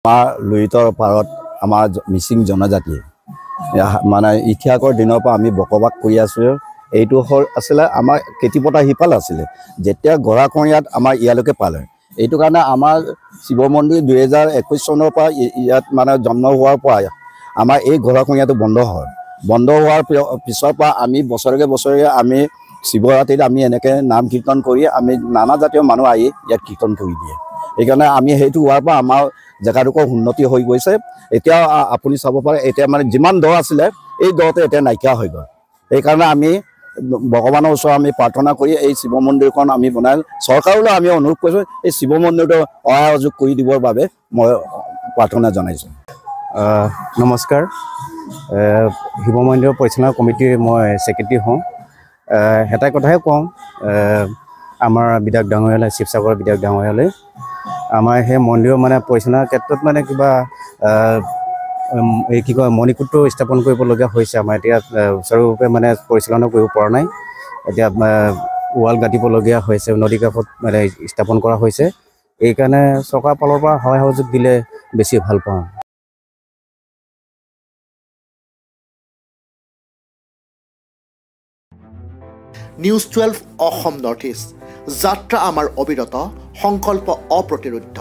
আমাৰ লুইতৰ পাৰত আমাৰ মিচিং জনজাতি মানে ইতিহাসৰ দিনৰ পৰা আমি বসবাস কৰি আছোঁ। এইটো আছিলে আমাৰ কেতিপতা সিফাল আছিলে, যেতিয়া গৰাখৰীয়াত আমাৰ ইয়ালৈকে পালে। এইটো কাৰণে আমাৰ শিৱ মন্দিৰ 2021 চনৰ পৰা ইয়াত মানে জন্ম হোৱাৰ পৰা আমাৰ এই গৰাখৰীয়াটো বন্ধ হয়। বন্ধ হোৱাৰ পিছৰ পৰা আমি বছৰে আমি শিৱৰাত্ৰিত আমি এনেকৈ নাম কীৰ্তন কৰি আমি নানা জাতীয় মানুহ আহি ইয়াত কীৰ্তন কৰি দিয়ে। সেইকাৰণে আমি সেইটো হোৱাৰ পৰা আমাৰ জেগাডোখৰ উন্নতি হৈ গৈছে। এতিয়া আপুনি চাব পাৰে, এতিয়া মানে যিমান দ আছিলে এই দটো এতিয়া নাইকিয়া হৈ গ'ল। সেইকাৰণে আমি ভগৱানৰ ওচৰত আমি প্ৰাৰ্থনা কৰি এই শিৱ মন্দিৰখন আমি বনাই চৰকাৰলৈ আমি অনুৰোধ কৰিছোঁ, এই শিৱ মন্দিৰটো সহযোগ কৰি দিবৰ বাবে মই প্ৰাৰ্থনা জনাইছোঁ। নমস্কাৰ। শিৱ মন্দিৰৰ পৰিচালনা কমিটিৰ মই ছেক্ৰেটাৰী হওঁ। এটা কথাই কওঁ, আমাৰ বিধায়ক ডাঙৰীয়ালৈ, শিৱসাগৰৰ বিধায়ক ডাঙৰীয়ালৈ, আমাৰ সেই মন্দিৰৰ মানে পৰিচালনাৰ ক্ষেত্ৰত মানে কিবা এই কি কয় মণিকূট স্থাপন কৰিবলগীয়া হৈছে। আমাৰ এতিয়া সুচাৰুৰূপে মানে পৰিচালনা কৰিব পৰা নাই। এতিয়া ৱাল গাঁঠিবলগীয়া হৈছে, নদী কাষত মানে স্থাপন কৰা হৈছে। এইকাৰণে চৰকাৰৰ ফালৰ পৰা সহায় সহযোগ দিলে বেছি ভাল পাওঁ। News 12 Assam north east. যাত্ৰা আমাৰ অবিৰত, সংকল্প অপ্ৰতিৰোধ্য।